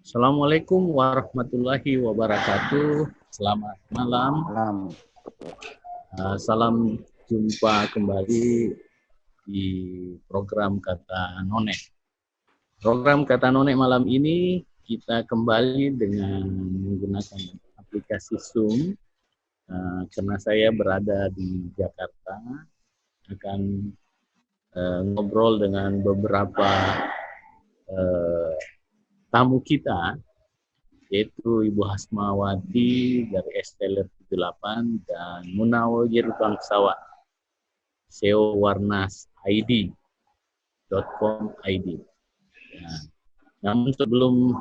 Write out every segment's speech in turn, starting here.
Assalamualaikum warahmatullahi wabarakatuh. Selamat malam. Malam. Salam jumpa kembali di program Kata Nonek. Program Kata Nonek malam ini kita kembali dengan menggunakan aplikasi Zoom. Karena saya berada di Jakarta, akan ngobrol dengan beberapa tamu kita, yaitu Ibu Hasmawati dari Esteller 78 dan Munawir Bangsawan, SEO Warnas ID.com ID. Namun sebelum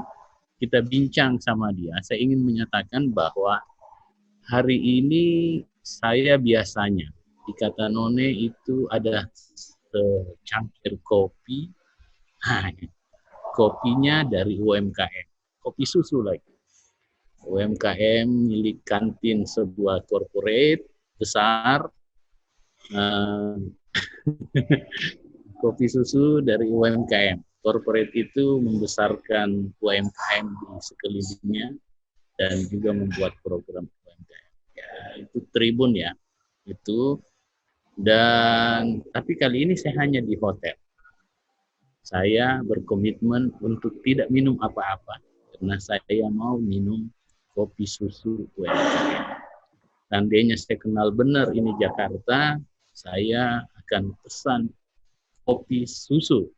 kita bincang sama dia, saya ingin menyatakan bahwa hari ini saya biasanya di Kata None itu ada secangkir kopi. Kopinya dari UMKM, kopi susu lagi. UMKM milik kantin sebuah corporate besar. Kopi susu dari UMKM. Corporate itu membesarkan UMKM di sekelilingnya dan juga membuat program UMKM. Ya, itu Tribun ya. Itu. Dan tapi kali ini saya hanya di hotel. Saya berkomitmen untuk tidak minum apa-apa karena saya mau minum kopi susu UMKM. Seandainya saya kenal benar ini Jakarta, saya akan pesan kopi susu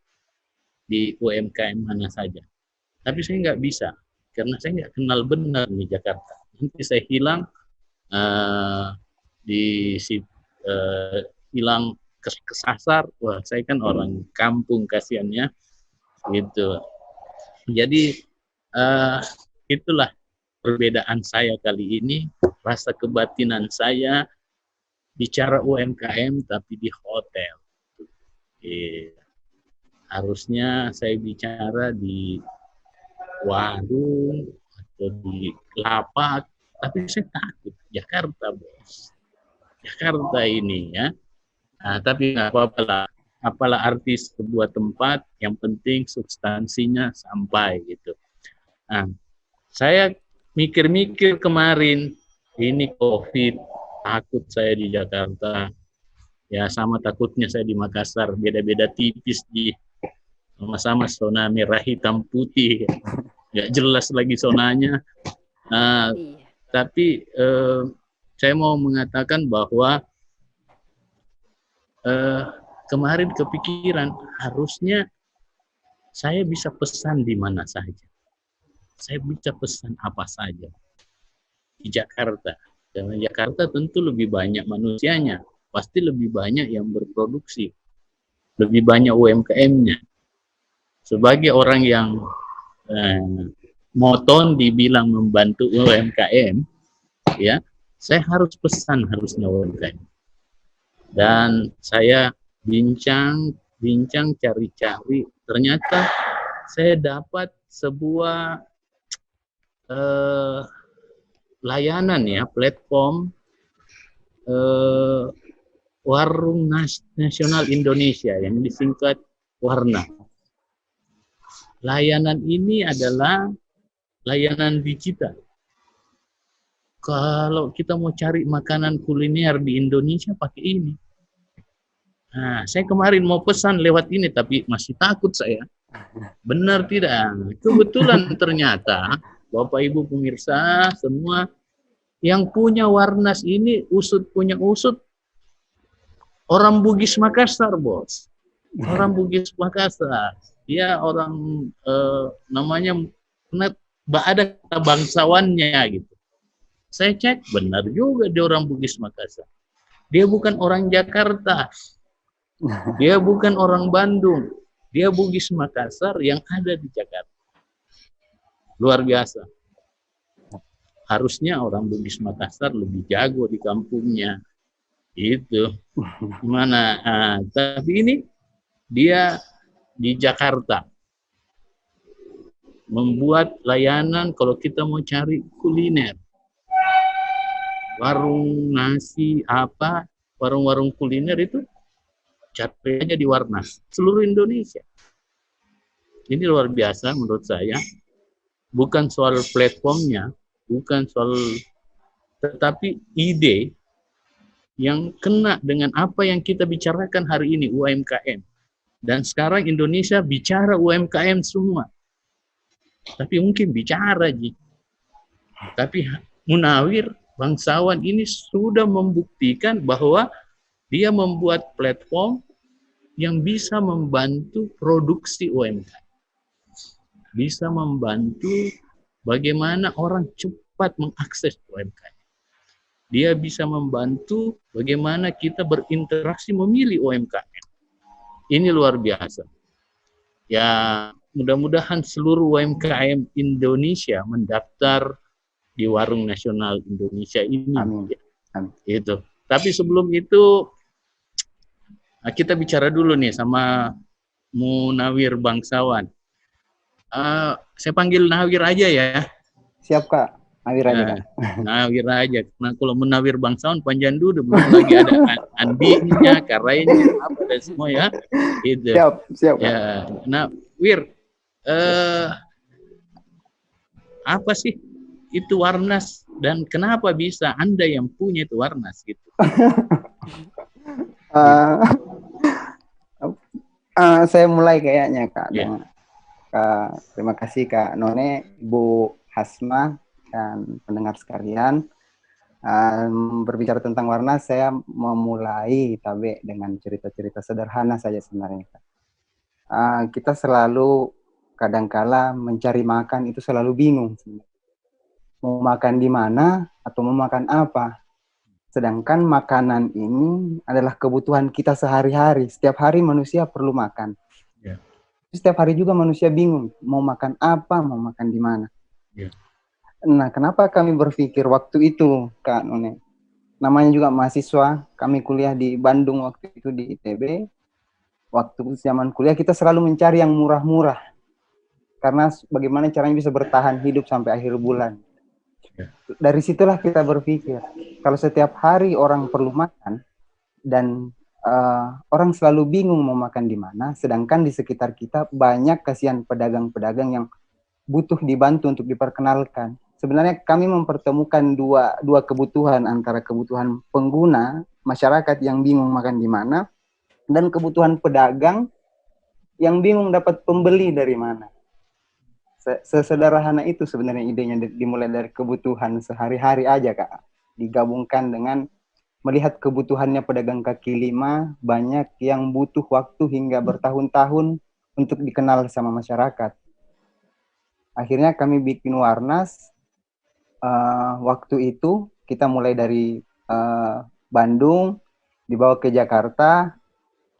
di UMKM mana saja. Tapi saya nggak bisa karena saya nggak kenal benar nih Jakarta. Nanti saya hilang hilang kesasar. Wah, saya kan orang kampung kasihannya gitu. Jadi itulah perbedaan saya kali ini, rasa kebatinan saya bicara UMKM tapi di hotel. Harusnya saya bicara di warung atau di lapak, tapi saya takut. Jakarta, bos. Jakarta ini ya. Tapi nggak apa-apa lah. Apalah artis sebuah tempat, yang penting substansinya sampai gitu. Saya mikir-mikir kemarin, ini COVID, takut saya di Jakarta. Ya sama takutnya saya di Makassar, beda-beda tipis di sama-sama zona merah hitam putih. Nggak jelas lagi zonanya. Tapi saya mau mengatakan bahwa kemarin kepikiran harusnya saya bisa pesan di mana saja. Saya bisa pesan apa saja di Jakarta. Karena Jakarta tentu lebih banyak manusianya. Pasti lebih banyak yang berproduksi. Lebih banyak UMKM-nya. Sebagai orang yang moton dibilang membantu UMKM, ya, saya harus pesan harusnya UMKM. Dan saya bincang, cari-cari, ternyata saya dapat sebuah layanan ya, platform Warung Nasional Indonesia yang disingkat Warna. Layanan ini adalah layanan digital. Kalau kita mau cari makanan kuliner di Indonesia pakai ini. Saya kemarin mau pesan lewat ini, tapi masih takut saya. Benar tidak? Kebetulan ternyata, Bapak Ibu pemirsa, semua yang punya Warnas ini, punya usut, orang Bugis Makassar, bos. Orang Bugis Makassar. Dia orang, namanya, ada bangsawannya gitu. Saya cek, benar juga dia orang Bugis Makassar. Dia bukan orang Jakarta. Dia bukan orang Bandung. Dia Bugis Makassar yang ada di Jakarta. Luar biasa. Harusnya orang Bugis Makassar lebih jago di kampungnya. Itu. Gimana? Tapi ini dia di Jakarta. Membuat layanan kalau kita mau cari kuliner. Warung nasi apa, warung-warung kuliner itu cari aja di Warnas, seluruh Indonesia. Ini luar biasa menurut saya. bukan soal platformnya, bukan soal, tetapi ide yang kena dengan apa yang kita bicarakan hari ini, UMKM. Dan sekarang Indonesia bicara UMKM semua. Tapi mungkin bicara, Ji. Tapi Munawir, bangsawan ini sudah membuktikan bahwa dia membuat platform yang bisa membantu produksi UMKM. Bisa membantu bagaimana orang cepat mengakses UMKM. Dia bisa membantu bagaimana kita berinteraksi memilih UMKM. Ini luar biasa. Ya, mudah-mudahan seluruh UMKM Indonesia mendaftar di Warung Nasional Indonesia ini. Amin. Amin. Itu. Tapi sebelum itu kita bicara dulu nih sama Munawir bangsawan. Saya panggil Nawir aja ya. Siap Kak, Nawir aja Kak. Nawir aja. Nah kalau Munawir bangsawan panjang dulu, belum lagi ada Andinya, Karainya, apa dan semua ya. Itu. Siap Kak. Ya. Nah, Wir, apa sih itu Warnas dan kenapa bisa Anda yang punya itu Warnas gitu? Saya mulai kayaknya Kak. Yeah. Terima kasih Kak None, Bu Hasma, dan pendengar sekalian. Berbicara tentang Warnas, saya memulai tabe dengan cerita-cerita sederhana saja sebenarnya Kak. Kita selalu kadangkala mencari makan itu selalu bingung. Mau makan di mana atau mau makan apa? Sedangkan makanan ini adalah kebutuhan kita sehari-hari. Setiap hari manusia perlu makan. Yeah. Setiap hari juga manusia bingung mau makan apa, mau makan di mana. Yeah. Nah, kenapa kami berpikir waktu itu, Kak None? Namanya juga mahasiswa, kami kuliah di Bandung waktu itu di ITB. Waktu zaman kuliah kita selalu mencari yang murah-murah. Karena bagaimana caranya bisa bertahan hidup sampai akhir bulan. Dari situlah kita berpikir, kalau setiap hari orang perlu makan dan orang selalu bingung mau makan di mana, sedangkan di sekitar kita banyak kasihan pedagang-pedagang yang butuh dibantu untuk diperkenalkan. Sebenarnya kami mempertemukan dua kebutuhan, antara kebutuhan pengguna masyarakat yang bingung makan di mana dan kebutuhan pedagang yang bingung dapat pembeli dari mana. Sesederhana itu sebenarnya idenya, dimulai dari kebutuhan sehari-hari aja Kak, digabungkan dengan melihat kebutuhannya pedagang kaki lima, banyak yang butuh waktu hingga bertahun-tahun untuk dikenal sama masyarakat. Akhirnya kami bikin Warnas. Waktu itu kita mulai dari Bandung, dibawa ke Jakarta.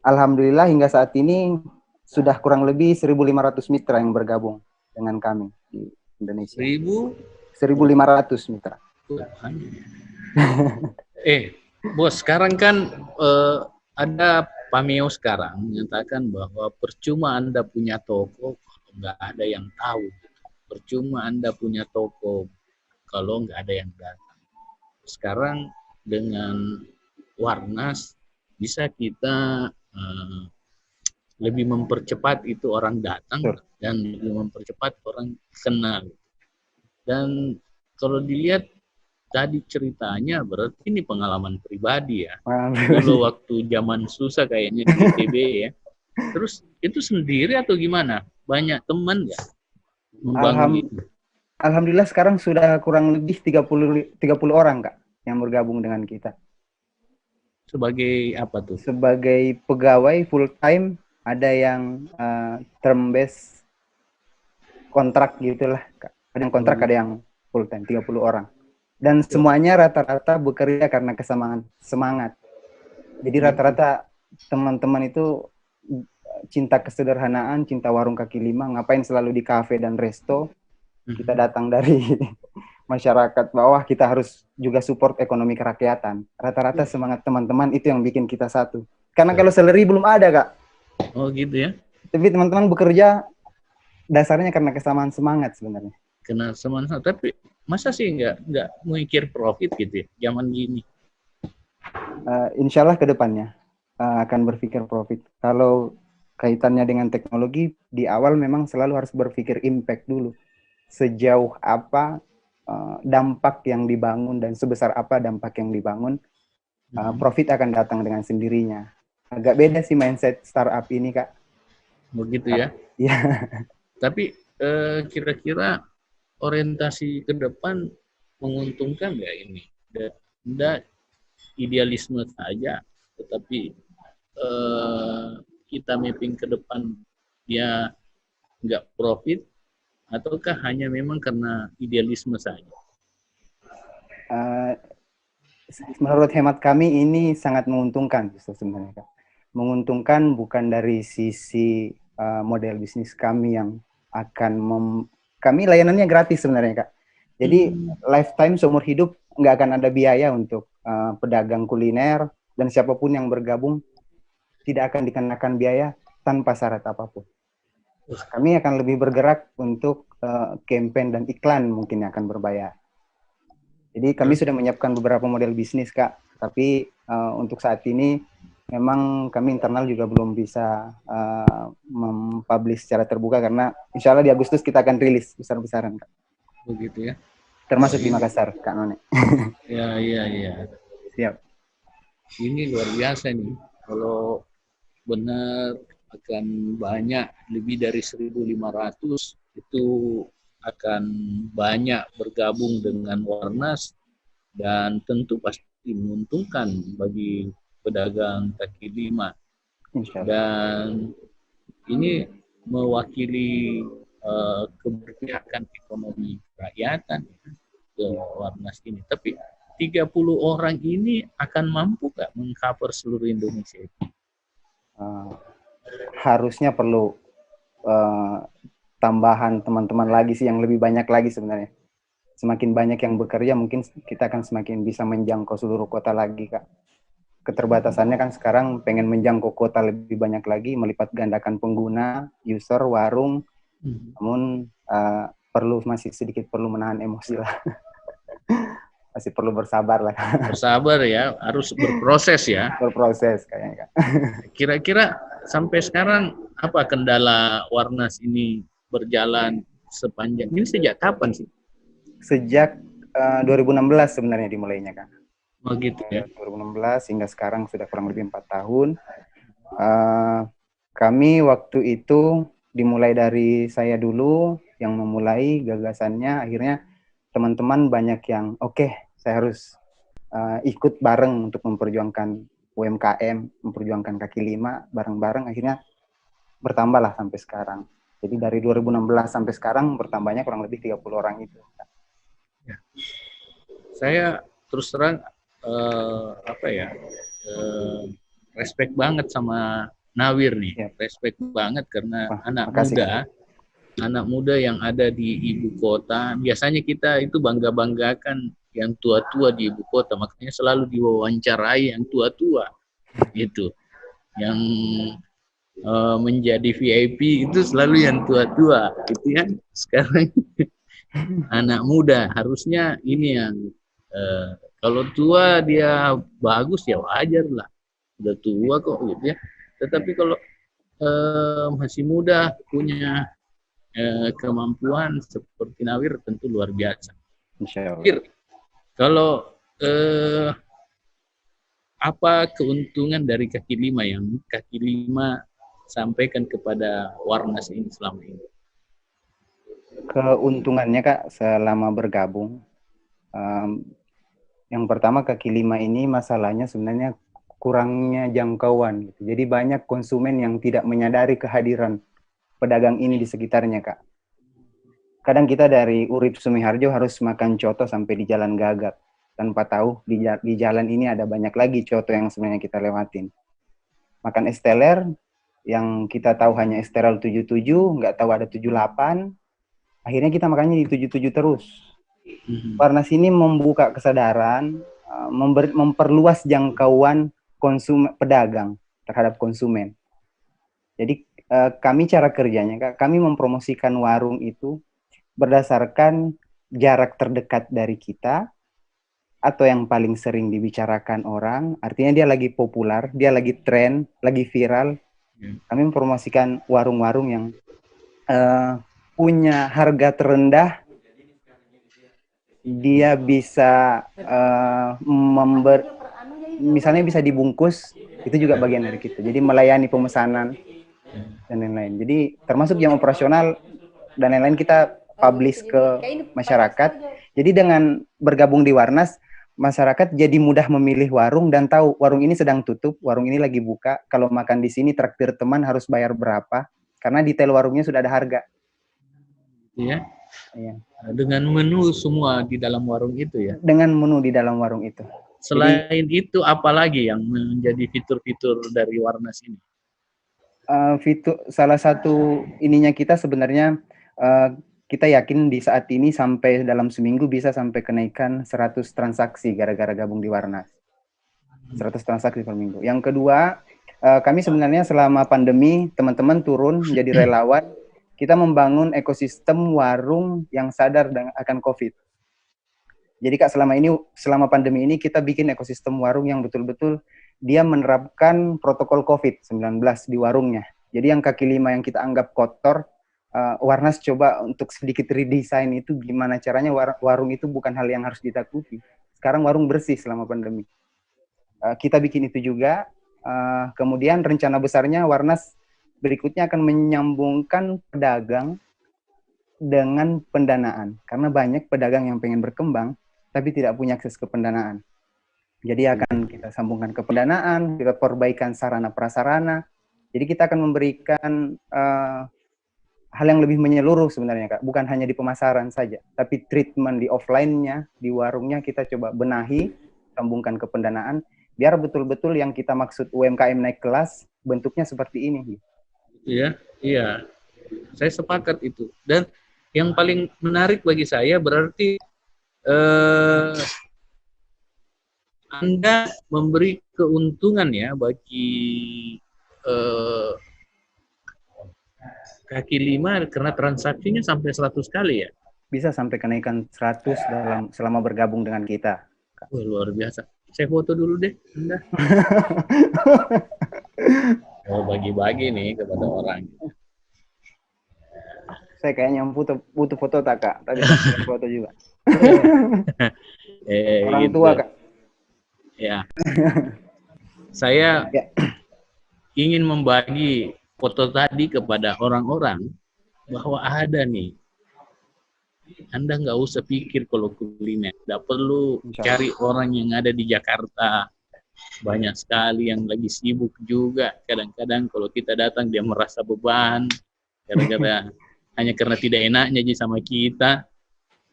Alhamdulillah hingga saat ini sudah kurang lebih 1.500 mitra yang bergabung dengan kami di Indonesia. 1.500 mitra. Bos, sekarang kan ada Pameo sekarang menyatakan bahwa percuma Anda punya toko kalau nggak ada yang tahu. Percuma Anda punya toko kalau nggak ada yang datang. Sekarang dengan Warnas bisa kita lebih mempercepat itu orang datang dan lebih mempercepat orang kenal. Dan kalau dilihat tadi ceritanya berarti ini pengalaman pribadi ya. Dulu waktu zaman susah kayaknya di ITB ya. Terus itu sendiri atau gimana? Banyak teman ya membangun itu? Alhamdulillah sekarang sudah kurang lebih 30 orang Kak yang bergabung dengan kita. Sebagai apa tuh? Sebagai pegawai full time, ada yang term base kontrak gitulah Kak. Ada yang kontrak, ada yang full time, 30 orang. Dan semuanya rata-rata bekerja karena kesamaan semangat. Jadi rata-rata teman-teman itu cinta kesederhanaan, cinta warung kaki lima, ngapain selalu di kafe dan resto. Kita datang dari masyarakat bawah, kita harus juga support ekonomi kerakyatan. Rata-rata semangat teman-teman itu yang bikin kita satu. Karena kalau salary belum ada Kak. Oh gitu ya. Tapi teman-teman bekerja dasarnya karena kesamaan semangat sebenarnya. Karena semangat, tapi masa sih nggak mikir profit gitu ya zaman gini? Insya Allah ke depannya akan berpikir profit. Kalau kaitannya dengan teknologi, di awal memang selalu harus berpikir impact dulu. sejauh apa dampak yang dibangun dan sebesar apa dampak yang dibangun, profit akan datang dengan sendirinya. Agak beda sih mindset startup ini, Kak. Begitu ya. Iya. Tapi kira-kira orientasi ke depan menguntungkan nggak ini? Tidak idealisme saja, tetapi kita mapping ke depan dia nggak profit, ataukah hanya memang karena idealisme saja? Menurut hemat kami ini sangat menguntungkan sebenarnya, Kak. Menguntungkan bukan dari sisi model bisnis kami yang akan kami layanannya gratis sebenarnya, Kak. Jadi lifetime seumur hidup nggak akan ada biaya untuk pedagang kuliner, dan siapapun yang bergabung tidak akan dikenakan biaya tanpa syarat apapun. Kami akan lebih bergerak untuk campaign dan iklan mungkin yang akan berbayar. Jadi kami sudah menyiapkan beberapa model bisnis, Kak. Tapi untuk saat ini memang kami internal juga belum bisa mempublish secara terbuka, karena insya Allah di Agustus kita akan rilis besar-besaran, Kak. Begitu ya. Termasuk di Makassar, Kak None. Ya. Siap. Ini luar biasa nih. Kalau benar akan banyak, lebih dari 1.500 itu akan banyak bergabung dengan Warnas, dan tentu pasti menguntungkan bagi pedagang kaki lima. Dan ini mewakili keberpihakan ekonomi rakyatan ke Warnas ini. Tapi 30 orang ini akan mampu nggak mengcover seluruh Indonesia? Harusnya perlu tambahan teman-teman lagi sih, yang lebih banyak lagi sebenarnya. Semakin banyak yang bekerja, mungkin kita akan semakin bisa menjangkau seluruh kota lagi, Kak. Keterbatasannya kan sekarang pengen menjangkau kota lebih banyak lagi, melipat gandakan pengguna, user, warung. Namun masih sedikit perlu menahan emosi lah. Masih perlu bersabar lah. Bersabar ya, harus berproses ya. Berproses kayaknya, Kak. Kira-kira sampai sekarang apa kendala Warnas ini berjalan sepanjang ini, sejak kapan sih? Sejak 2016 sebenarnya dimulainya, Kak. Oh gitu ya. 2016 hingga sekarang sudah kurang lebih 4 tahun. Kami waktu itu dimulai dari saya dulu yang memulai gagasannya. Akhirnya teman-teman banyak yang saya harus ikut bareng untuk memperjuangkan UMKM, memperjuangkan kaki lima bareng-bareng. Akhirnya bertambahlah sampai sekarang. Jadi dari 2016 sampai sekarang bertambahnya kurang lebih 30 orang itu. Ya. Saya terus terang respect banget sama Nawir nih. Ya. Respect banget karena anak muda yang ada di ibu kota. Biasanya kita itu bangga-banggakan yang tua-tua di ibu kota, makanya selalu diwawancarai yang tua-tua gitu. Yang menjadi VIP itu selalu yang tua-tua gitu ya. Sekarang anak muda harusnya ini yang kalau tua dia bagus ya wajar lah, udah tua kok gitu ya. Tetapi kalau masih muda punya kemampuan seperti Nawir tentu luar biasa. Kalau apa keuntungan dari kaki lima yang kaki lima sampaikan kepada Warnas ini selama ini? Keuntungannya, Kak, selama bergabung, yang pertama kaki lima ini masalahnya sebenarnya kurangnya jangkauan gitu. Jadi banyak konsumen yang tidak menyadari kehadiran pedagang ini di sekitarnya, Kak. Kadang kita dari Urip Sumiharjo harus makan coto sampai di Jalan Gagak, tanpa tahu di jalan ini ada banyak lagi coto yang sebenarnya kita lewatin. Makan es teler yang kita tahu hanya es teler 77, nggak tahu ada 78. Akhirnya kita makannya di 77 terus. Warnas ini membuka kesadaran, memperluas jangkauan pedagang terhadap konsumen. Jadi kami cara kerjanya, Kak, kami mempromosikan warung itu berdasarkan jarak terdekat dari kita atau yang paling sering dibicarakan orang. Artinya dia lagi populer, dia lagi tren, lagi viral. Kami mempromosikan warung-warung yang punya harga terendah dia bisa misalnya bisa dibungkus, itu juga bagian dari kita. Jadi melayani pemesanan dan lain-lain. Jadi termasuk jam operasional dan lain-lain kita publish ke masyarakat. Jadi dengan bergabung di Warnas, masyarakat jadi mudah memilih warung dan tahu warung ini sedang tutup, warung ini lagi buka. Kalau makan di sini traktir teman harus bayar berapa? Karena detail warungnya sudah ada harga. Ya. Iya. Dengan menu semua di dalam warung itu ya. Dengan menu di dalam warung itu. Selain itu, apa lagi yang menjadi fitur-fitur dari Warnas ini? Fitur salah satu ininya kita sebenarnya kita yakin di saat ini sampai dalam seminggu bisa sampai kenaikan 100 transaksi gara-gara gabung di Warnas. 100 transaksi per minggu. Yang kedua, kami sebenarnya selama pandemi teman-teman turun menjadi relawan. Kita membangun ekosistem warung yang sadar akan COVID. Jadi Kak, selama pandemi ini kita bikin ekosistem warung yang betul-betul dia menerapkan protokol COVID-19 di warungnya. Jadi yang kaki lima yang kita anggap kotor, Warnas coba untuk sedikit redesign itu gimana caranya warung itu bukan hal yang harus ditakuti. Sekarang warung bersih selama pandemi. Kita bikin itu juga. Kemudian rencana besarnya Warnas berikutnya akan menyambungkan pedagang dengan pendanaan. Karena banyak pedagang yang pengen berkembang, tapi tidak punya akses ke pendanaan. Jadi akan kita sambungkan ke pendanaan, kita perbaikan sarana prasarana. Jadi kita akan memberikan hal yang lebih menyeluruh sebenarnya Kak, bukan hanya di pemasaran saja, tapi treatment di offline-nya, di warungnya kita coba benahi, sambungkan ke pendanaan, biar betul-betul yang kita maksud UMKM naik kelas, bentuknya seperti ini. Iya, iya. Saya sepakat itu. Dan yang paling menarik bagi saya berarti Anda memberi keuntungan ya bagi kaki lima karena transaksinya sampai 100 kali ya. Bisa sampai kenaikan 100 selama bergabung dengan kita. Wah, luar biasa. Saya foto dulu deh, Anda. Oh, bagi-bagi nih kepada orang. Saya kayaknya butuh foto tak Kak? Tadi foto juga. Orang gitu. tua Kak. Ya. Saya ingin membagi foto tadi kepada orang-orang bahwa ada nih. Anda nggak usah pikir kalau kuliner. Nggak perlu cari orang yang ada di Jakarta. Banyak sekali yang lagi sibuk juga. Kadang-kadang kalau kita datang dia merasa beban. Gara-gara hanya karena tidak enaknya aja sama kita.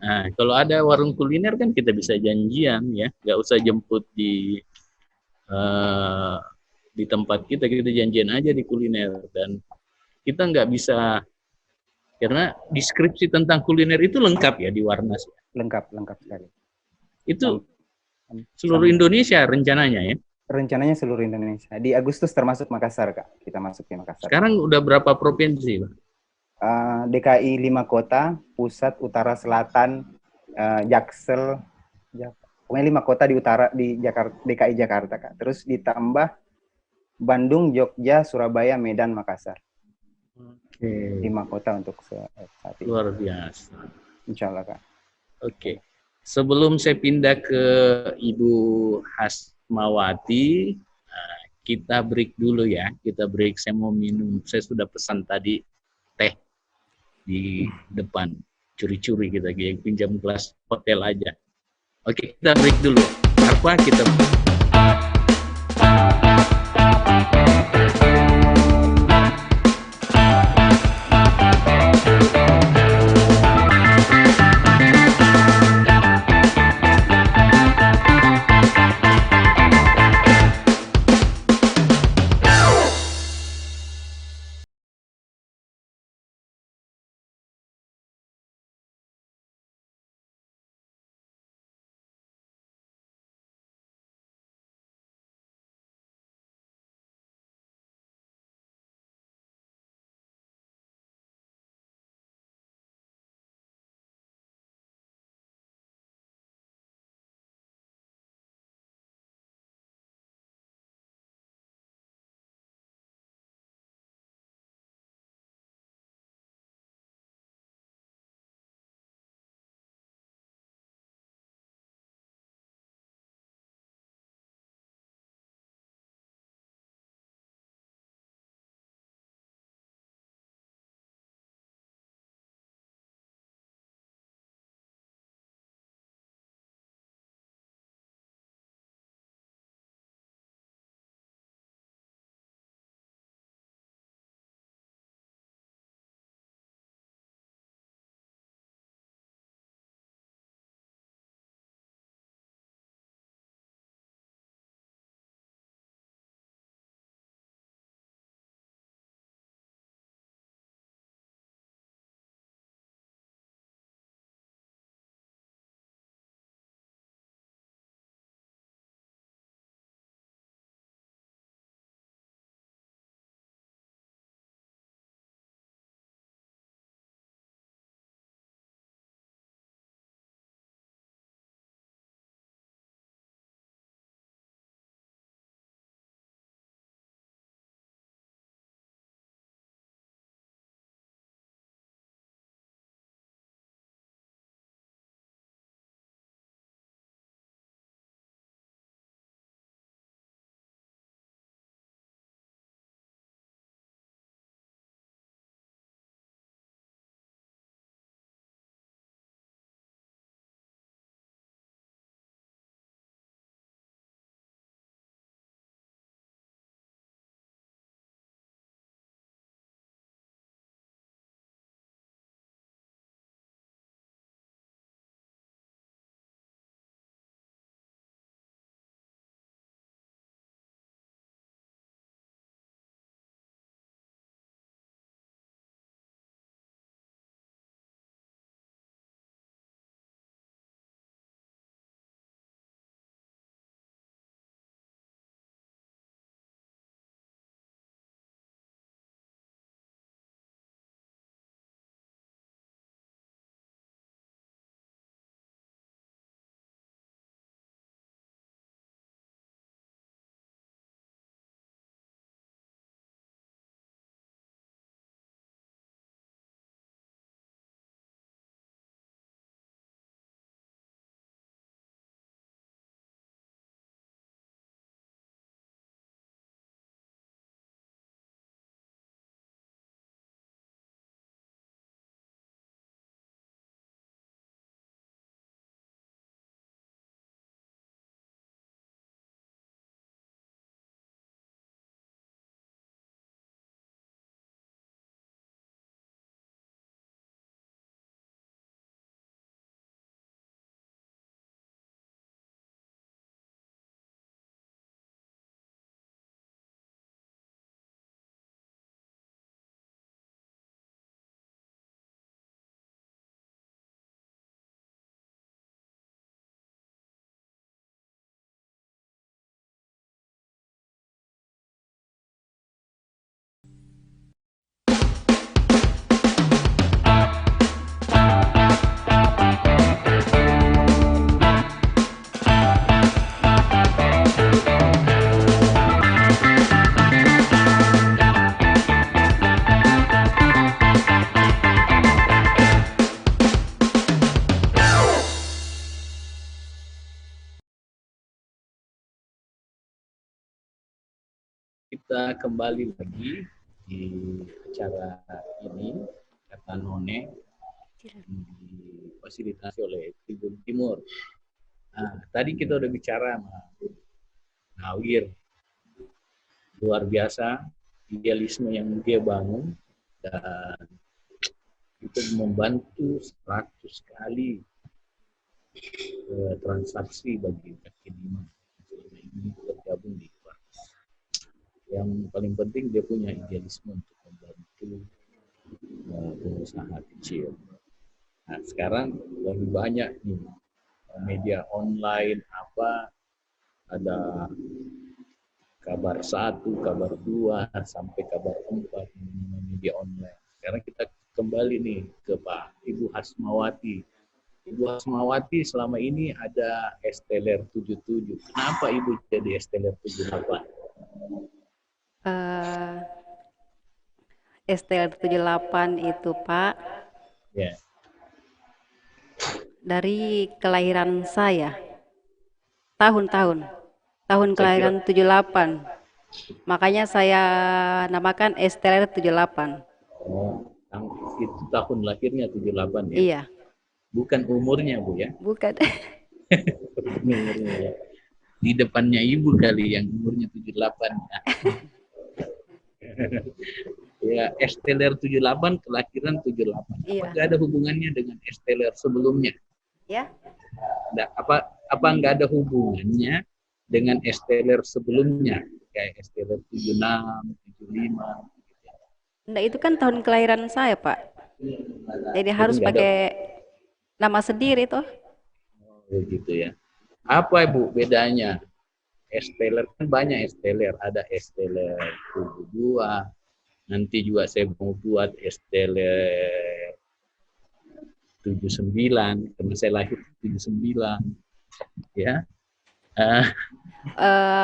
Nah, kalau ada warung kuliner kan kita bisa janjian ya. Nggak usah jemput di tempat kita janjian aja di kuliner. Dan kita nggak bisa, karena deskripsi tentang kuliner itu lengkap ya di Warnas. Lengkap sekali. Itu seluruh Indonesia rencananya ya? Rencananya seluruh Indonesia. Di Agustus termasuk Makassar, Kak. Kita masuk di Makassar. Sekarang udah berapa provinsi, Pak? DKI 5 kota, pusat, utara, selatan, Jaksel, pokoknya 5 kota di utara di Jakarta, DKI Jakarta, Kak. Terus ditambah Bandung, Jogja, Surabaya, Medan, Makassar. Oke. 5 kota untuk saat ini. Luar biasa. Insya Allah, Kak. Oke. Sebelum saya pindah ke Ibu Hasmawati, kita break dulu ya. Kita break, saya mau minum. Saya sudah pesan tadi teh di depan. Curi-curi kita, pinjam gelas hotel aja. Oke, kita break dulu. Apa kita kita kembali lagi di acara ini, kata None, difasilitasi oleh Tribun Timur. Nah, tadi kita udah bicara sama Nawir, luar biasa idealisme yang dia bangun dan itu membantu 100 kali transaksi bagi kaki lima selama ini bergabung di luar. Yang paling penting dia punya idealisme untuk membantu pengusaha kecil. Nah, sekarang lebih banyak nih media online ada kabar 1, kabar 2 sampai kabar 4 media online. Sekarang kita kembali nih ke Pak Ibu Hasmawati. Ibu Hasmawati selama ini ada Esteller 77. Kenapa Ibu jadi Esteller 78? Esteller 78 itu Pak, Ya. dari kelahiran saya, tahun kelahiran 78. Makanya saya namakan Esteller 78. Oh, itu tahun lahirnya 78 ya? Iya. Bukan umurnya Bu ya? Bukan. Umurnya ya. Di depannya Ibu kali yang umurnya 78 ya. Ya, Esteller 78 kelahiran 78. Iya. Apa nggak ada hubungannya dengan Esteller sebelumnya? Ya. Apa nggak ada hubungannya dengan Esteller sebelumnya? Kayak Esteller 76, 75. Nah, itu kan tahun kelahiran saya, Pak. Jadi harus pakai nama sendiri toh. Oh, gitu ya. Apa Bu bedanya? Esteller kan banyak Esteller, ada Esteller 72. Nanti juga saya mau buat Esteller 79 karena saya lahir 79. Ya.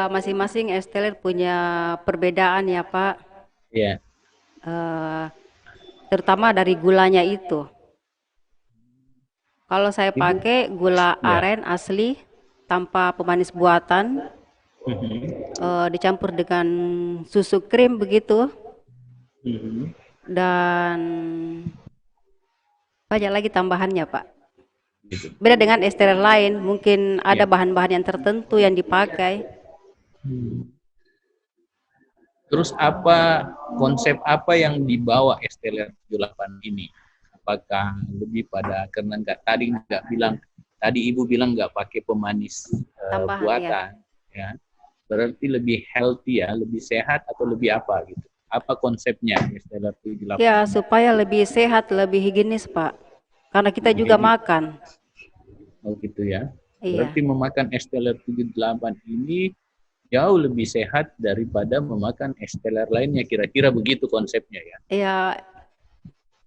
Masing-masing Esteller punya perbedaan ya, Pak. Ya. Terutama dari gulanya itu. Kalau saya pakai gula aren asli tanpa pemanis buatan, dicampur dengan susu krim begitu, dan banyak lagi tambahannya Pak. Beda dengan esteller lain, mungkin ada bahan-bahan yang tertentu yang dipakai. Terus konsep apa yang dibawa Esteller 78 ini? Apakah lebih pada karena tadi Ibu bilang nggak pakai pemanis buatan, ya. Berarti lebih healthy ya, lebih sehat atau lebih apa gitu? Apa konsepnya Esteller 78? Ya, supaya lebih sehat, lebih higienis Pak. Karena kita juga makan. Oh gitu ya. Iya. Berarti memakan Esteller 78 ini jauh lebih sehat daripada memakan Esteller lainnya, kira-kira begitu konsepnya ya? Iya,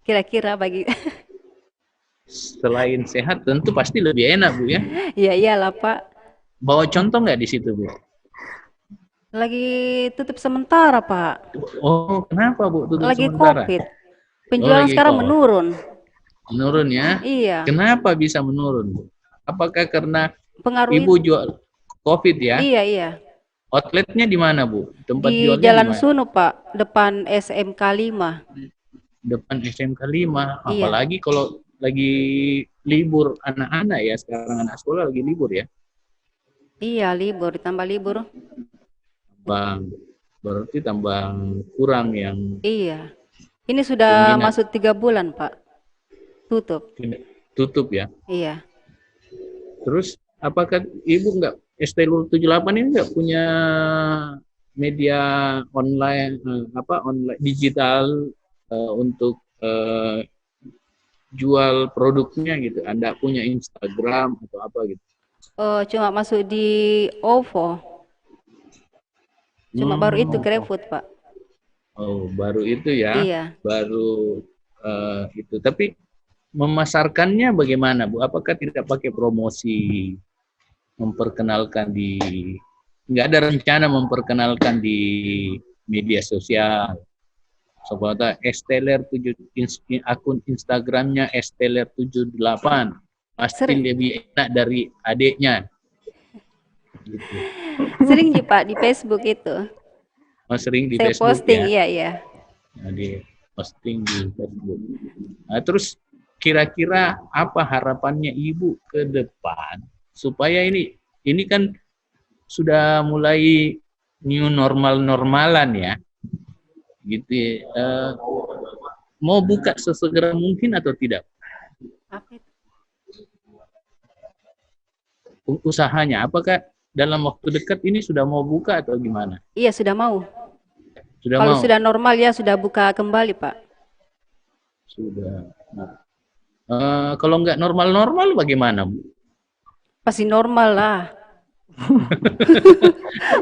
kira-kira bagi. Selain sehat tentu pasti lebih enak Bu ya? Iya iyalah Pak. Bawa contoh nggak di situ Bu? Lagi tutup sementara Pak. Oh kenapa Bu tutup lagi sementara? COVID. Penjualan sekarang menurun. Menurun ya? Iya. Kenapa bisa menurun Bu? Apakah karena pengaruh Ibu jual COVID ya? Iya iya. Outletnya di mana Bu? Tempat di jualnya Jalan dimana? Sunu Pak, depan SMK 5. Depan SMK 5. Iya. Apalagi kalau lagi libur anak-anak ya, sekarang anak sekolah lagi libur ya? Iya libur, ditambah libur. Berarti tambah kurang yang. Iya. Ini sudah masuk 3 bulan Pak. Tutup ya? Iya. Terus apakah Ibu nggak Esteller 78 ini nggak punya media online online digital untuk jual produknya gitu? Anda punya Instagram atau apa gitu? Cuma masuk di OVO. Cuma baru itu GrabFood Pak. Oh baru itu ya? Iya. Baru itu. Tapi memasarkannya bagaimana Bu? Apakah tidak pakai promosi? Memperkenalkan nggak ada rencana memperkenalkan di media sosial. Sobat Esteller 7 akun Instagramnya Esteller 78 pasti lebih enak dari adiknya. Gitu. Sering sih Pak di Facebook itu. sering di Saya Facebook posting, ya. iya. Nah, di posting di Facebook. Nah, terus kira-kira apa harapannya Ibu ke depan supaya ini kan sudah mulai new normal-normalan ya, gitu. Mau buka sesegera mungkin atau tidak Apa itu? usahanya? Apakah dalam waktu dekat ini sudah mau buka atau gimana? Iya, sudah mau. Sudah Kalau mau? sudah normal ya sudah buka kembali, Pak. Sudah. Kalau nggak normal-normal bagaimana, Bu? Pasti normal lah.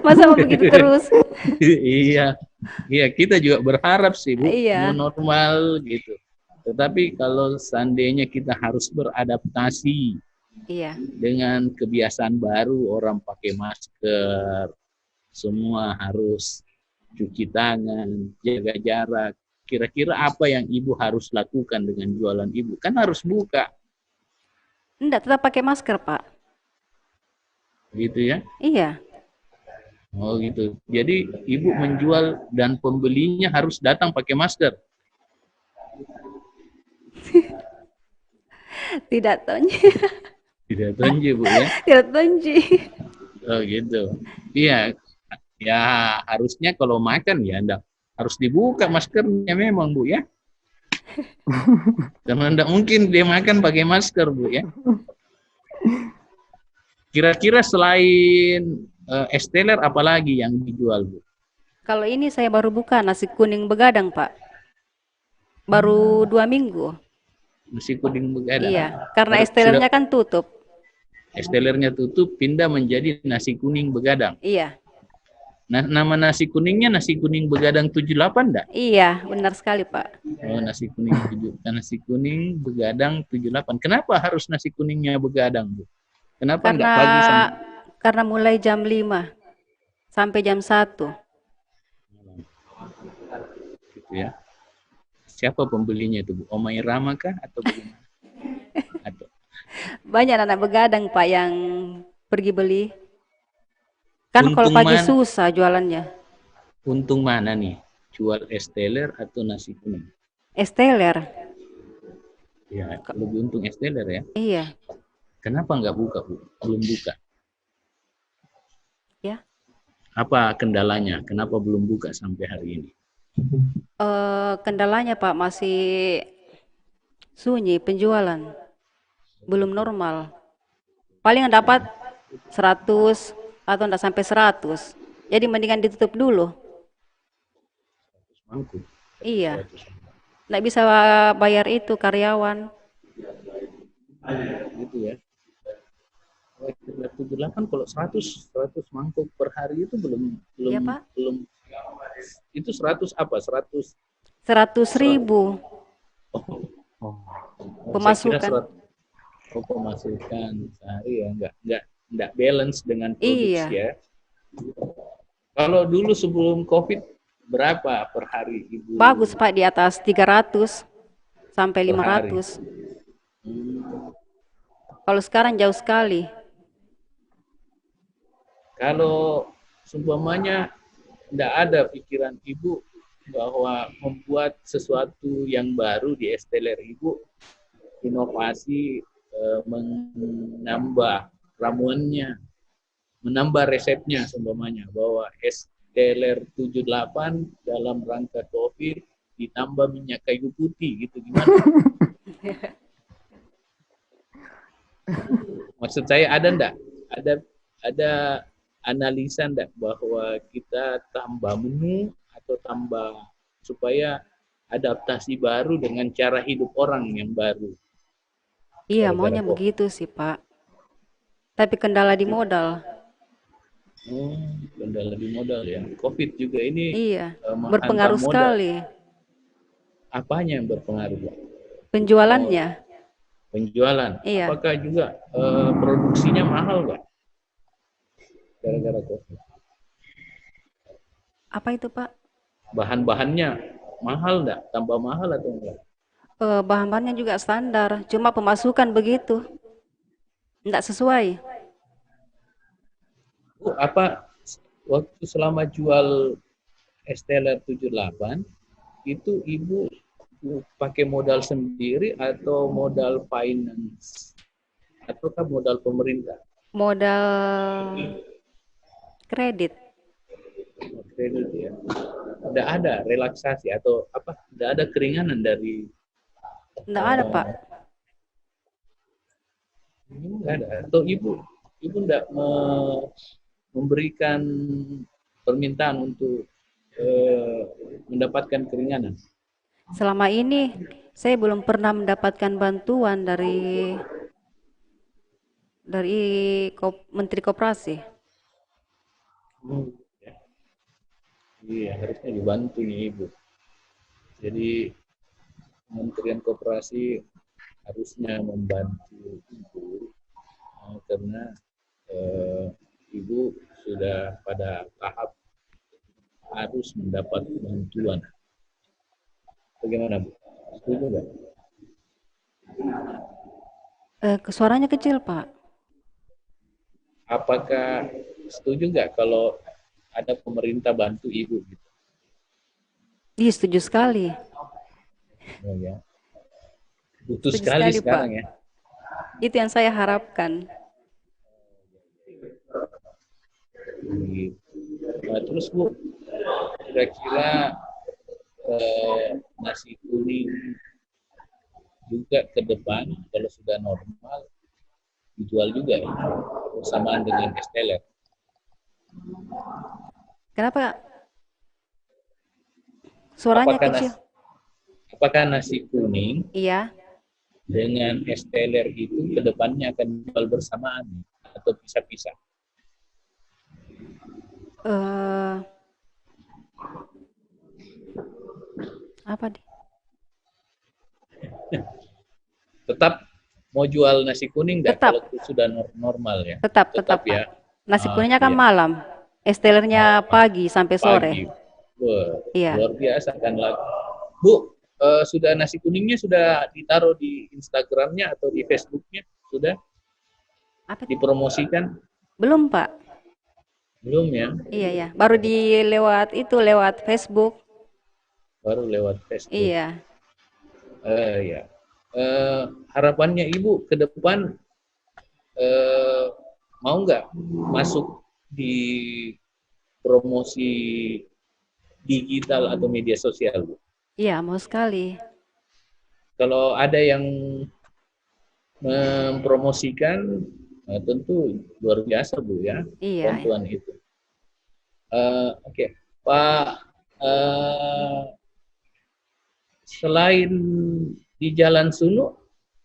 Masa mau begitu terus? Iya, iya kita juga berharap sih Bu, new Iya, normal gitu. Tetapi kalau seandainya kita harus beradaptasi iya. dengan kebiasaan baru, orang pakai masker, semua harus cuci tangan, jaga jarak. Kira-kira apa yang Ibu harus lakukan dengan jualan Ibu? Kan harus buka, Enggak, tetap pakai masker, Pak. gitu ya. Iya, Oh gitu. Jadi Ibu menjual dan pembelinya harus datang pakai masker. tidak tonji. Tidak tonji Bu ya. Tidak tonji. Oh gitu. Iya, ya harusnya kalau makan ya enggak harus dibuka maskernya memang Bu ya. Karena enggak mungkin dia makan pakai masker Bu ya. Kira-kira selain es teler apalagi yang dijual Bu? Kalau ini saya baru buka nasi kuning begadang, Pak. Baru 2 minggu. Nasi kuning begadang. Iya, karena es Sudah telernya kan tutup. es telernya tutup pindah menjadi nasi kuning begadang. Iya, Nah, nama nasi kuningnya nasi kuning begadang 78 enggak? iya, benar sekali, Pak. Oh, nasi kuning begadang 78. Kenapa harus nasi kuningnya begadang, Bu? Kenapa enggak Karena pagi sama karena mulai jam 5 sampai jam 1. malam? Gitu ya. Siapa pembelinya itu, Bu? Omai Rama kah atau bagaimana? Atau Banyak anak begadang, Pak, yang pergi beli. Kan kalau untung pagi mana? susah jualannya. Untung mana nih? Jual es teler atau nasi kuning? Es teler. Ya, lebih untung es teler ya. Iya, Kenapa enggak buka, Bu? Belum buka. ya. Apa kendalanya? Kenapa belum buka sampai hari ini? Kendalanya, Pak, masih sunyi penjualan. Belum normal. Paling dapat 100 atau enggak sampai 100. Jadi mendingan ditutup dulu. Mangkuk. Iya, enggak bisa bayar itu karyawan. Gitu ya. 78 kalau 100 mangkuk per hari itu belum Iya, Pak. itu 100 apa? 100 100.000 oh, Oh. saya kira pemasukan. 100 pemasukan sehari ya enggak balance dengan Iya, produksi ya. Kalau dulu sebelum Covid berapa per hari Ibu? bagus, Pak, di atas 300 sampai Per hari. 500. Kalau sekarang jauh sekali. Kalau seumpamanya tidak ada pikiran Ibu bahwa membuat sesuatu yang baru di es teler Ibu, inovasi, menambah ramuannya, menambah resepnya seumpamanya bahwa es teler 78 dalam rangka COVID ditambah minyak kayu putih gitu gimana? Maksud saya ada enggak? Ada analisa enggak bahwa kita tambah menu atau tambah supaya adaptasi baru dengan cara hidup orang yang baru Iya, gara-gara maunya COVID. begitu sih, Pak. Tapi kendala di modal. Kendala di modal ya. COVID juga ini Iya, menghantam berpengaruh modal. sekali. Apanya yang berpengaruh, Pak? Penjualannya. Penjualan. Iya. Apakah juga produksinya mahal, Pak? Gara-gara COVID. Apa itu, Pak? Bahan-bahannya mahal enggak? Tambah mahal atau enggak? Bahan-bahannya juga standar, cuma pemasukan begitu. Enggak sesuai. Apa waktu selama jual Esteller 78 itu ibu pakai modal sendiri atau modal finance ataukah modal pemerintah? Modal kredit. Kredit ya. Tidak ada relaksasi atau apa? Tidak ada keringanan dari Enggak ada, Pak. Tidak ada. Atau ibu tidak memberikan permintaan untuk mendapatkan keringanan. Selama ini saya belum pernah mendapatkan bantuan dari Menteri Koperasi. Ya. Iya, harusnya dibantu nih ibu. Jadi Kementerian Koperasi harusnya membantu ibu karena ibu sudah pada tahap harus mendapat bantuan. Bagaimana Bu? Setuju nggak? Suaranya kecil, Pak. Apakah setuju nggak kalau ada pemerintah bantu ibu gitu? Iya, setuju sekali. Oh, ya. Butuh Setuju sekali sekali, Pak. sekarang ya. Itu yang saya harapkan. Nah, terus Bu, kira-kira nasi kuning juga ke depan kalau sudah normal dijual juga ya, bersamaan dengan esteller. Kenapa suaranya kecil? Apakah nasi kuning Iya. dengan esteller itu ke depannya akan dijual bersamaan atau pisah-pisah? Apa di? Tetap mau jual nasi kuning nggak Tetap. kalau sudah normal ya? Tetap ya. Pak. Nasi kuningnya kan Iya. malam, estellernya pagi sampai sore. Pagi. Wah, Iya. luar biasa kan lagi. Bu, sudah nasi kuningnya sudah ditaruh di Instagramnya atau di Facebooknya? Sudah? Apa? Dipromosikan? Belum, Pak. Belum ya? Iya, ya. Baru lewat Facebook. Baru lewat Facebook. Iya. Ya. Harapannya Ibu ke depan mau nggak masuk di promosi digital atau media sosial, Bu? Iya, mau sekali. Kalau ada yang mempromosikan, tentu luar biasa, Bu, ya. Iya. Bantuan itu. Oke. Pak, selain di Jalan Sunu,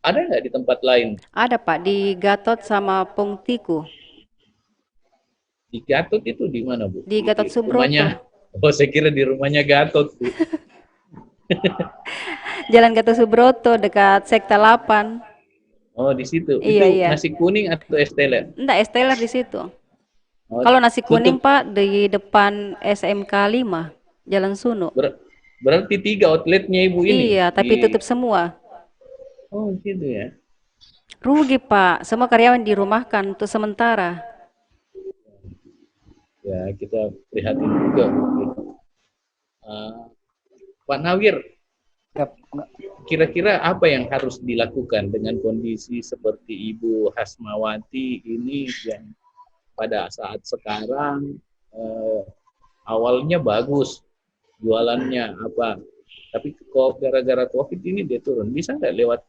ada nggak di tempat lain? Ada, Pak, di Gatot sama Pongtiku. Di Gatot itu di mana, Bu? Di Gatot Subroto. Rumahnya, saya kira di rumahnya Gatot, Bu. Jalan Gatot Subroto dekat Sekta 8. Oh, di situ. Iya, itu iya. nasi kuning atau esteller? Enggak, esteller di situ. Oh, kalau nasi kuning, tutup. Pak, di depan SMK 5, Jalan Sunu. Berarti 3 outletnya Ibu ini? Iya, tapi tutup semua. Oh, gitu ya. Rugi, Pak. Semua karyawan dirumahkan untuk sementara. Ya, kita prihatin juga. Pak Nawir, kira-kira apa yang harus dilakukan dengan kondisi seperti Ibu Hasmawati ini yang pada saat sekarang awalnya bagus jualannya apa, tapi kok gara-gara COVID ini dia turun. Bisa nggak lewat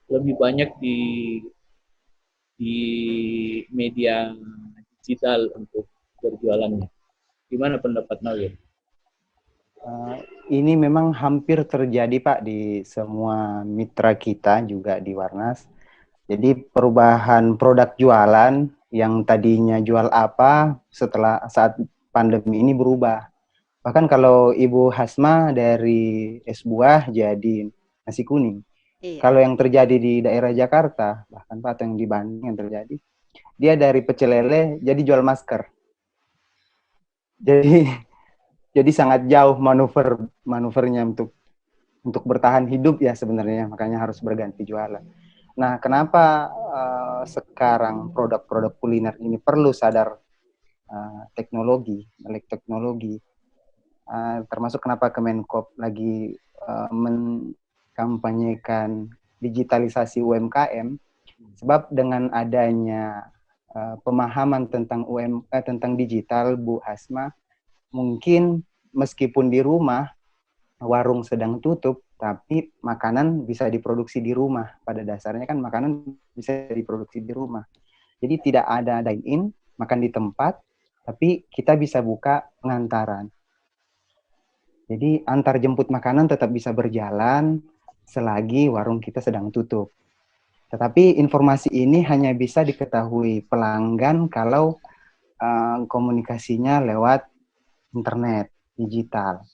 lebih banyak di media digital untuk berjualannya? Gimana pendapat Nawir? Ini memang hampir terjadi, Pak, di semua mitra kita juga di Warnas. Jadi perubahan produk jualan yang tadinya jual apa setelah saat pandemi ini berubah. Bahkan kalau Ibu Hasma dari es buah jadi nasi kuning. Iya. Kalau yang terjadi di daerah Jakarta, bahkan Pak, atau yang di Bandung yang terjadi, dia dari pecel lele jadi jual masker. Jadi sangat jauh manuvernya untuk bertahan hidup ya sebenarnya, makanya harus berganti jualan. Nah, kenapa sekarang produk-produk kuliner ini perlu sadar teknologi, melek teknologi? termasuk kenapa Kemenkop lagi mengkampanyekan digitalisasi UMKM, sebab dengan adanya pemahaman tentang tentang digital, Bu Hasma, mungkin meskipun di rumah warung sedang tutup, tapi makanan bisa diproduksi di rumah. Pada dasarnya kan makanan bisa diproduksi di rumah. Jadi tidak ada dine-in, makan di tempat, tapi kita bisa buka pengantaran. Jadi antar jemput makanan tetap bisa berjalan selagi warung kita sedang tutup. Tetapi informasi ini hanya bisa diketahui pelanggan kalau komunikasinya lewat internet, digital.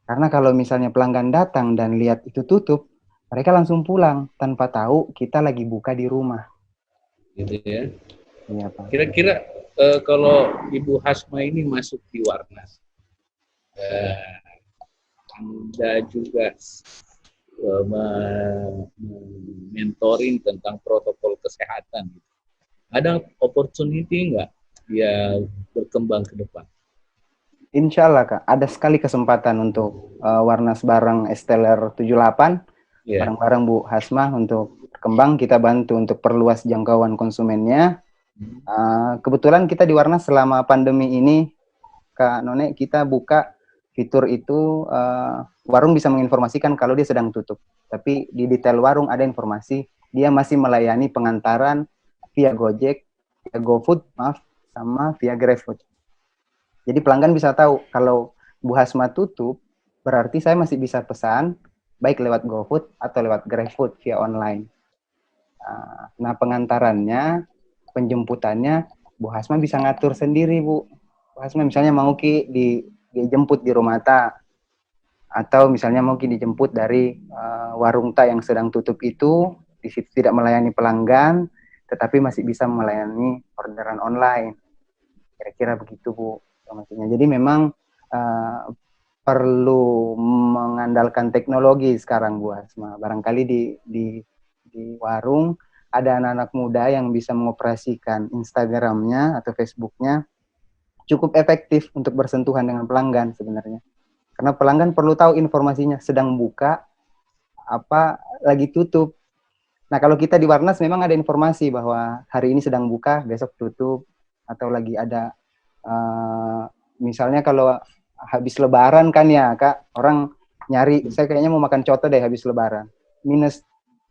Karena kalau misalnya pelanggan datang dan lihat itu tutup, mereka langsung pulang tanpa tahu kita lagi buka di rumah. Gitu ya. Iya, Pak. Kira-kira kalau Ibu Hasma ini masuk di Warnas, Anda juga mentoring tentang protokol kesehatan. Ada opportunity nggak dia berkembang ke depan? Insya Allah, Kak. Ada sekali kesempatan untuk Warnas bareng Esteller 78, bareng-bareng Bu Hasma untuk berkembang. Kita bantu untuk perluas jangkauan konsumennya. Kebetulan kita di Warnas selama pandemi ini, Kak None, kita buka fitur itu, warung bisa menginformasikan kalau dia sedang tutup. Tapi di detail warung ada informasi, dia masih melayani pengantaran via Gojek, via GoFood, sama via GrabFood. Jadi pelanggan bisa tahu kalau Bu Hasma tutup, berarti saya masih bisa pesan, baik lewat GoFood atau lewat GrabFood via online. Nah, pengantarannya, penjemputannya, Bu Hasma bisa ngatur sendiri, Bu. Bu Hasma misalnya mau dijemput di rumah Ta, atau misalnya mau dijemput dari warung Ta yang sedang tutup itu, di situ tidak melayani pelanggan, tetapi masih bisa melayani orderan online. Kira-kira begitu, Bu. Jadi memang perlu mengandalkan teknologi sekarang, Bu Hasma. Barangkali di warung ada anak-anak muda yang bisa mengoperasikan Instagramnya atau Facebooknya cukup efektif untuk bersentuhan dengan pelanggan sebenarnya. Karena pelanggan perlu tahu informasinya, sedang buka, apa lagi tutup. Nah, kalau kita di Warnas memang ada informasi bahwa hari ini sedang buka, besok tutup, atau lagi ada misalnya kalau habis Lebaran kan ya, Kak, orang nyari, saya kayaknya mau makan coto deh habis Lebaran.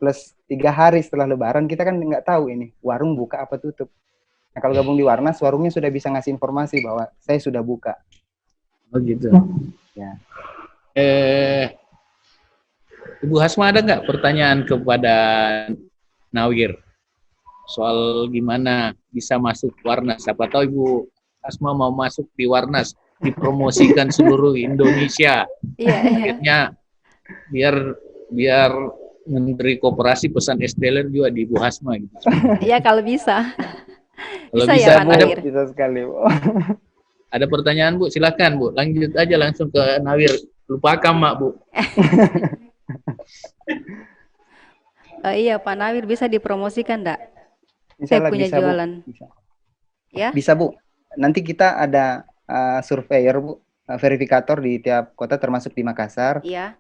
Plus 3 hari setelah Lebaran, kita kan nggak tahu ini warung buka apa tutup. Nah, kalau gabung di Warnas, warungnya sudah bisa ngasih informasi bahwa saya sudah buka. Oh gitu. Ya. Ibu Hasma, ada nggak pertanyaan kepada Nawir soal gimana bisa masuk Warnas? Siapa tahu Ibu Hasma mau masuk di Warnas, dipromosikan seluruh Indonesia. Akhirnya biar Menteri Koperasi pesan Esteller juga di Ibu Hasma gitu. Iya, kalau bisa. Kalau bisa, Bu, bisa sekali, Bu. Ada pertanyaan, Bu? Silakan, Bu. Lanjut aja langsung ke Nawir. Lupakan, Mak, Bu. Iya, Pak Nawir, bisa dipromosikan enggak? Saya punya bisa, jualan. Bu. Bisa. Ya? Bisa, Bu. Nanti kita ada surveyor, Bu, verifikator di tiap kota termasuk di Makassar. Iya.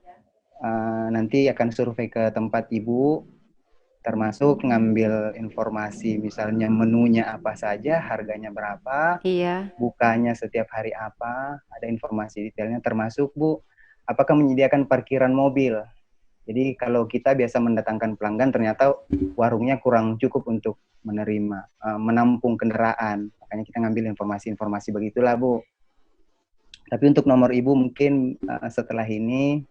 Nanti akan survei ke tempat Ibu, termasuk ngambil informasi misalnya menunya apa saja, harganya berapa, iya, bukanya setiap hari apa, ada informasi detailnya, termasuk Bu, apakah menyediakan parkiran mobil. Jadi kalau kita biasa mendatangkan pelanggan, ternyata warungnya kurang cukup untuk menampung kendaraan, makanya kita ngambil informasi-informasi begitulah, Bu. Tapi untuk nomor Ibu mungkin setelah ini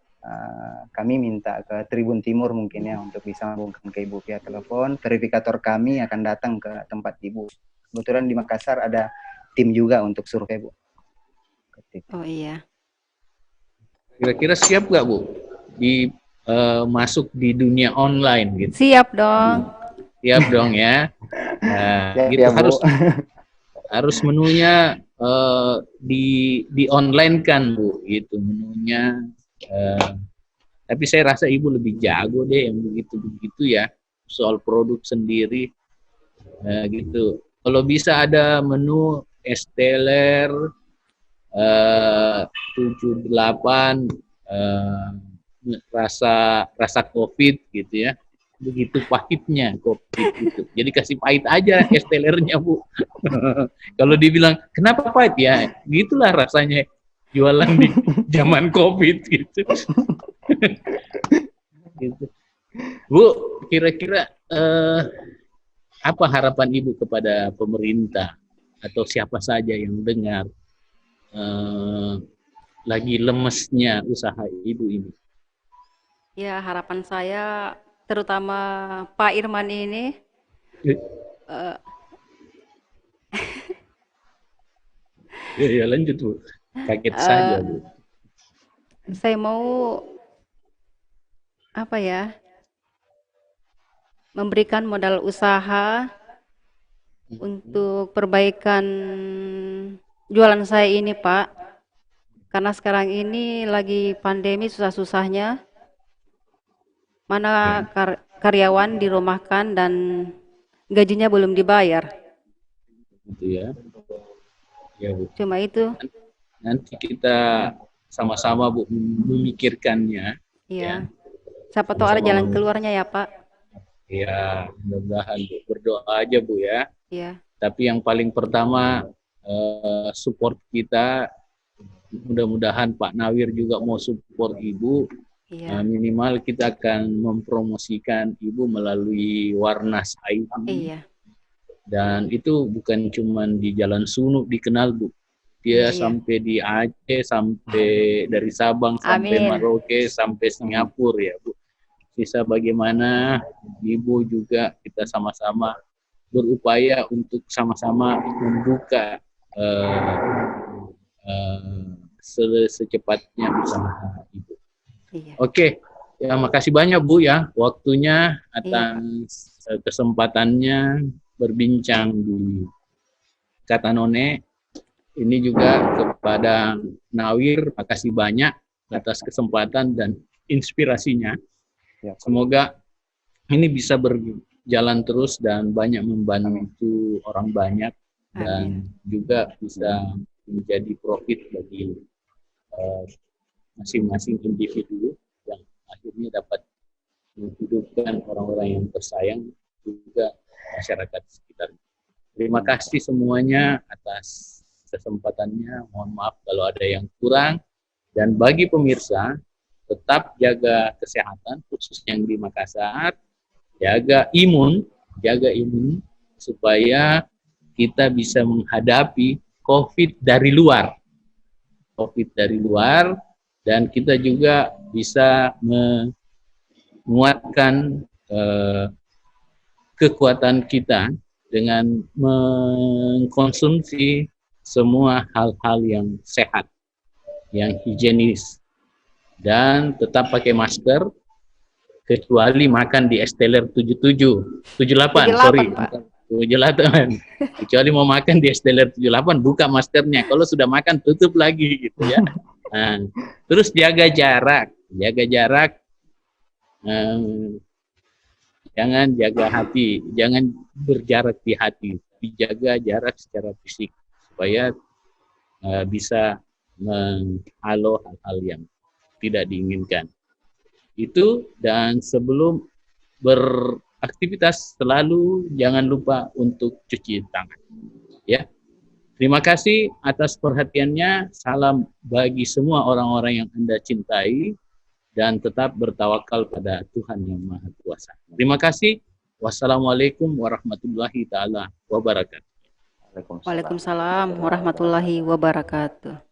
kami minta ke Tribun Timur mungkin ya untuk bisa menghubungkan ke Ibu via telepon. Verifikator kami akan datang ke tempat Ibu. Kebetulan di Makassar ada tim juga untuk survei, Bu. Oh iya. Kira-kira siap nggak, Bu, masuk di dunia online gitu? Siap dong. Siap dong ya. Nah, siap, gitu ya, harus menunya di online kan, Bu, gitu menunya. Tapi saya rasa Ibu lebih jago deh yang begitu ya, soal produk sendiri, gitu. Kalau bisa ada menu Esteller, 78 rasa COVID gitu ya. Begitu pahitnya COVID itu. Jadi kasih pahit aja es telernya, Bu. Kalau dibilang kenapa pahit ya, gitulah rasanya jualan di zaman COVID gitu. Gitu. Bu, kira-kira apa harapan Ibu kepada pemerintah atau siapa saja yang dengar lagi lemesnya usaha Ibu ini? Ya, harapan saya terutama Pak Irman ini eh, Ya, lanjut, Bu. Kaget saja, Bu. saya mau apa ya, memberikan modal usaha untuk perbaikan jualan saya ini, Pak. Karena sekarang ini lagi pandemi susah-susahnya, mana karyawan dirumahkan dan gajinya belum dibayar. Gitu ya. Ya, Bu. Cuma itu. Nanti kita sama-sama, Bu, memikirkannya. Iya. Siapa tahu ada jalan keluarnya ya, Pak. Ya, mudah-mudahan, Bu. Berdoa aja, Bu, ya. Iya. Tapi yang paling pertama, support kita, mudah-mudahan Pak Nawir juga mau support Ibu. Iya. Minimal kita akan mempromosikan Ibu melalui Warnas ID. Iya. Dan itu bukan cuma di Jalan Sunu dikenal, Bu. Dia sampai di Aceh, sampai dari Sabang, sampai Merauke, sampai Singapura ya, Bu. Sisa bagaimana Ibu juga kita sama-sama berupaya untuk sama-sama membuka secepatnya usaha Ibu. Iya. Oke, ya makasih banyak, Bu, ya waktunya atas kesempatannya berbincang di Kata None. Ini juga kepada Nawir, makasih banyak atas kesempatan dan inspirasinya. Semoga ini bisa berjalan terus dan banyak membantu orang banyak dan juga bisa menjadi profit bagi masing-masing individu yang akhirnya dapat menghidupkan orang-orang yang tersayang juga masyarakat sekitar. Terima kasih semuanya atas kesempatannya. Mohon maaf kalau ada yang kurang. Dan bagi pemirsa, tetap jaga kesehatan, khusus yang di Makassar, jaga imun supaya kita bisa menghadapi COVID dari luar. Dan kita juga bisa menguatkan kekuatan kita dengan mengkonsumsi semua hal-hal yang sehat, yang higienis, dan tetap pakai masker kecuali makan di Esteller 78, kecuali mau makan di Esteller 78 buka maskernya, kalau sudah makan tutup lagi gitu ya. Nah, terus jaga jarak, jangan jaga hati, jangan berjarak di hati, dijaga jarak secara fisik supaya bisa menghalau hal-hal yang tidak diinginkan. Itu, dan sebelum beraktivitas selalu jangan lupa untuk cuci tangan. Ya. Terima kasih atas perhatiannya. Salam bagi semua orang-orang yang Anda cintai dan tetap bertawakal pada Tuhan yang Maha Kuasa. Terima kasih. Wassalamualaikum warahmatullahi taala wabarakatuh. Waalaikumsalam warahmatullahi wabarakatuh.